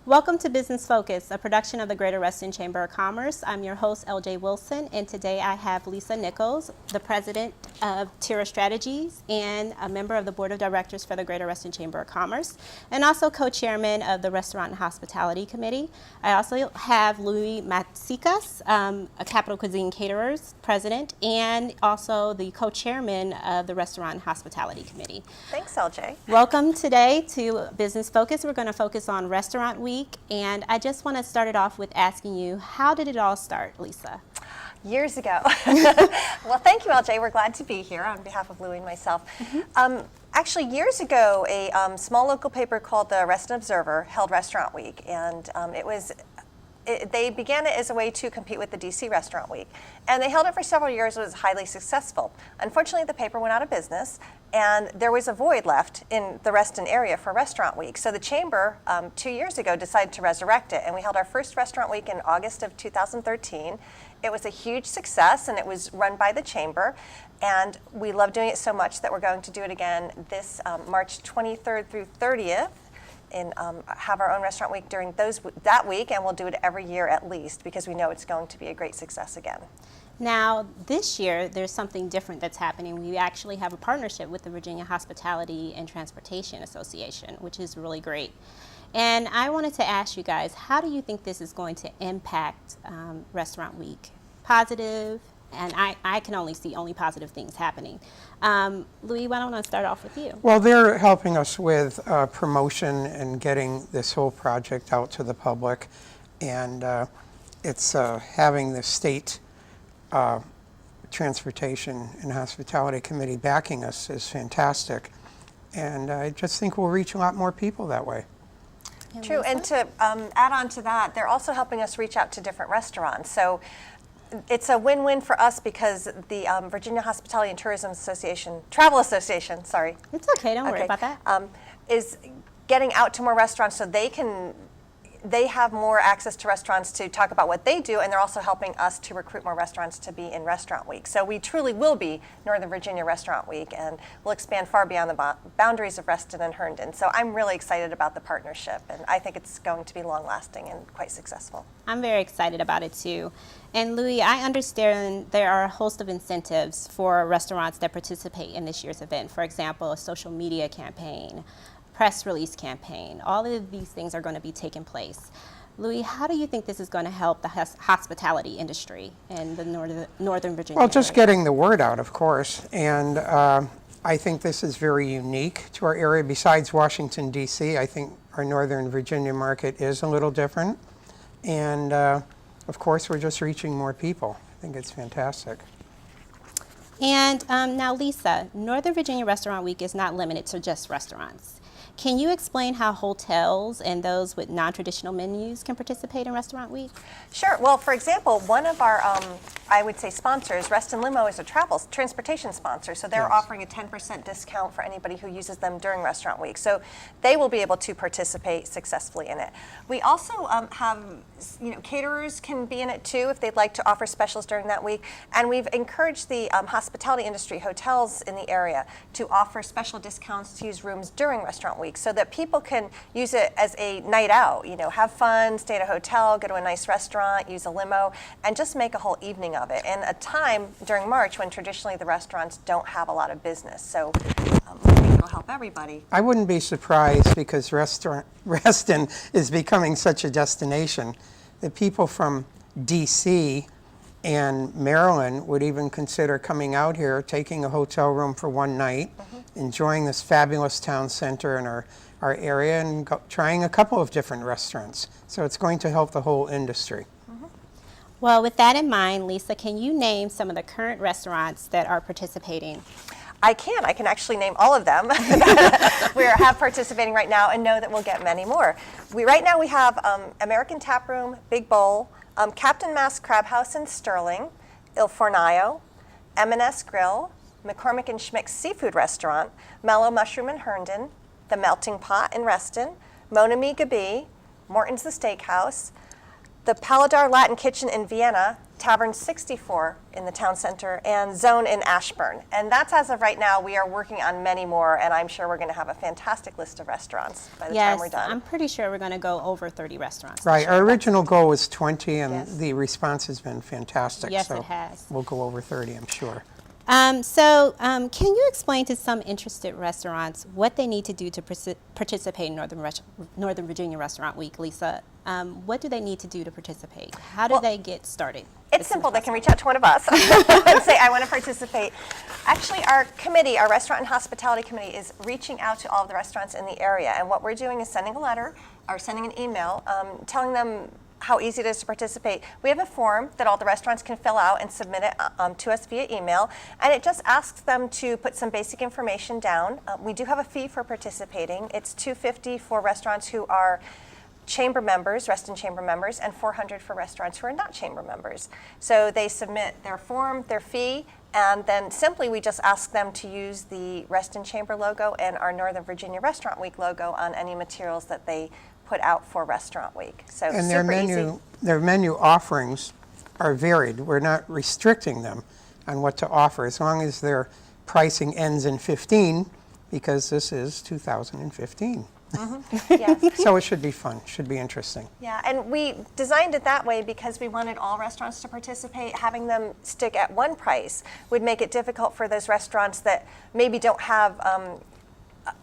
Welcome to Business Focus, a production of the Greater Reston Chamber of Commerce. I'm your host, LJ Wilson, and today I have Lisa Nichols, the president of Tira Strategies and a member of the board of directors for the Greater Reston Chamber of Commerce, and also co-chairman of the Restaurant and Hospitality Committee. I also have Louis Matsikas, a Capital Cuisine Caterers president, and also the co-chairman of the Restaurant and Hospitality Committee. Thanks, LJ. Welcome today to Business Focus. We're going to focus on Restaurant Week, and I just want to start it off with asking you, how did it all start, Lisa? Years ago. Well, thank you, LJ. We're glad to be here on behalf of Louie and myself. Actually, years ago, a small local paper called the Reston Observer held Restaurant Week, and they began it as a way to compete with the DC Restaurant Week. And they held it for several years. It was highly successful. Unfortunately, the paper went out of business, and there was a void left in the Reston area for Restaurant Week. So the Chamber, 2 years ago, decided to resurrect it. And we held our first Restaurant Week in August of 2013. It was a huge success, and it was run by the Chamber. And we love doing it so much that we're going to do it again this March 23rd through 30th. And have our own Restaurant Week during that week, and we'll do it every year at least because we know it's going to be a great success again. Now, this year, there's something different that's happening. We actually have a partnership with the Virginia Hospitality and Transportation Association, which is really great. And I wanted to ask you guys, how do you think this is going to impact Restaurant Week? Positive? And I can only see positive things happening. Louis, why don't I start off with you? Well, they're helping us with promotion and getting this whole project out to the public. And it's having the state Transportation and Hospitality Committee backing us is fantastic. And I just think we'll reach a lot more people that way. True, and to add on to that, they're also helping us reach out to different restaurants. So it's a win-win for us because the Virginia Hospitality and Tourism Association, Travel Association, sorry. It's okay, don't worry about that. Is getting out to more restaurants so they have more access to restaurants to talk about what they do, and they're also helping us to recruit more restaurants to be in Restaurant Week. So we truly will be Northern Virginia Restaurant Week, and we'll expand far beyond the boundaries of Reston and Herndon. So I'm really excited about the partnership, and I think it's going to be long-lasting and quite successful. I'm very excited about it too. And Louis, I understand there are a host of incentives for restaurants that participate in this year's event. For example, a social media campaign, press release campaign. All of these things are going to be taking place. Louis, how do you think this is going to help the hospitality industry in the Northern Virginia Well, just area? getting the word out, of course. And I think this is very unique to our area. Besides Washington, D.C., I think our Northern Virginia market is a little different. And of course, we're just reaching more people. I think it's fantastic. And now, Lisa, Northern Virginia Restaurant Week is not limited to just restaurants. Can you explain how hotels and those with non-traditional menus can participate in Restaurant Week? Sure. Well, for example, one of our, I would say, sponsors, Reston Limo, is a transportation sponsor. So they're offering a 10% discount for anybody who uses them during Restaurant Week. So they will be able to participate successfully in it. We also have, caterers can be in it too if they'd like to offer specials during that week. And we've encouraged the hospitality industry, hotels in the area, to offer special discounts to use rooms during Restaurant Week, so that people can use it as a night out, have fun, stay at a hotel, go to a nice restaurant, use a limo, and just make a whole evening of it. And a time during March when traditionally the restaurants don't have a lot of business. So I think it'll help everybody. I wouldn't be surprised because Reston is becoming such a destination that people from D.C. and Maryland would even consider coming out here, taking a hotel room for one night, enjoying this fabulous town center in our area, and trying a couple of different restaurants. So it's going to help the whole industry. Well, with that in mind, Lisa, can you name some of the current restaurants that are participating? I can actually name all of them. We have participating right now and know that we'll get many more. Right now we have American Tap Room, Big Bowl, Captain Mass Crab House in Sterling, Il Fornaio, M&S Grill, McCormick and Schmick's Seafood Restaurant, Mellow Mushroom in Herndon, The Melting Pot in Reston, Mon Ami Gabi, Morton's The Steakhouse, the Paladar Latin Kitchen in Vienna, Tavern 64 in the town center, and Zone in Ashburn. And that's as of right now. We are working on many more, and I'm sure we're going to have a fantastic list of restaurants by the time we're Yes, done. I'm pretty sure we're going to go over 30 restaurants. this Right, year. our original goal was 20, and Yes. the response has been fantastic. Yes, so it has. We'll go over 30, I'm sure. Can you explain to some interested restaurants what they need to do to participate in Northern Virginia Restaurant Week, Lisa? What do they need to do to participate? How do Well, they get started? It's as soon simple. as They can possible? reach out to one of us and say, I want to participate. Actually, our committee, our Restaurant and Hospitality Committee, is reaching out to all of the restaurants in the area. And what we're doing is sending a letter or sending an email telling them how easy it is to participate. We have a form that all the restaurants can fill out and submit it to us via email. And it just asks them to put some basic information down. We do have a fee for participating. It's $250 for restaurants who are chamber members, Reston chamber members, and $400 for restaurants who are not chamber members. So they submit their form, their fee, and then simply we just ask them to use the Reston Chamber logo and our Northern Virginia Restaurant Week logo on any materials that they put out for Restaurant Week. So And super easy. their menu offerings are varied. We're not restricting them on what to offer, as long as their pricing ends in 15, because this is 2015. Yes. So it should be fun, should be interesting. Yeah, and we designed it that way because we wanted all restaurants to participate. Having them stick at one price would make it difficult for those restaurants that maybe don't have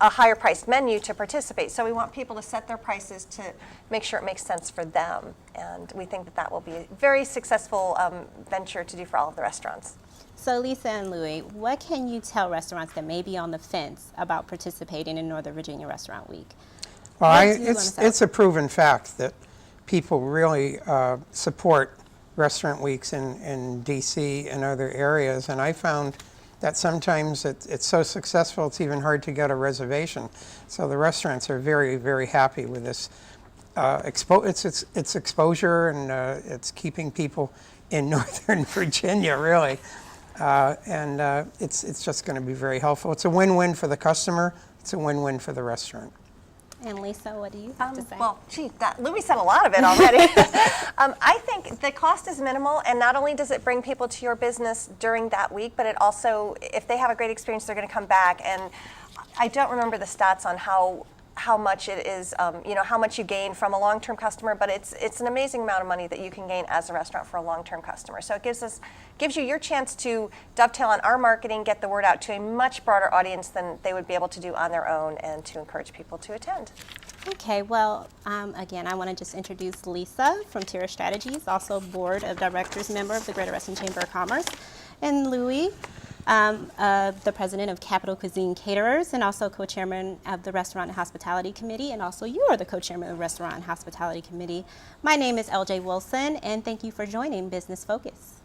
a higher priced menu to participate. So we want people to set their prices to make sure it makes sense for them. And we think that that will be a very successful venture to do for all of the restaurants. So Lisa and Louie, what can you tell restaurants that may be on the fence about participating in Northern Virginia Restaurant Week? Well, What do you wanna say? it's a proven fact that people really support restaurant weeks in DC and other areas, and I found that sometimes it's so successful it's even hard to get a reservation. So the restaurants are very, very happy with this. It's exposure, and it's keeping people in Northern Virginia, really. It's just going to be very helpful. It's a win-win for the customer. It's a win-win for the restaurant. And Lisa, what do you have to say? Well, gee, Louis said a lot of it already. I think the cost is minimal, and not only does it bring people to your business during that week, but it also, if they have a great experience, they're going to come back. And I don't remember the stats on how much it is, how much you gain from a long-term customer, but it's an amazing amount of money that you can gain as a restaurant for a long-term customer. So it gives you your chance to dovetail on our marketing, get the word out to a much broader audience than they would be able to do on their own, and to encourage people to attend. Okay, well, again, I want to just introduce Lisa from Tira Strategies, also Board of Directors member of the Greater Reston Chamber of Commerce, and Louie, the president of Capital Cuisine Caterers, and also co-chairman of the Restaurant and Hospitality Committee, and also you are the co-chairman of the Restaurant and Hospitality Committee. My name is LJ Wilson, and thank you for joining Business Focus.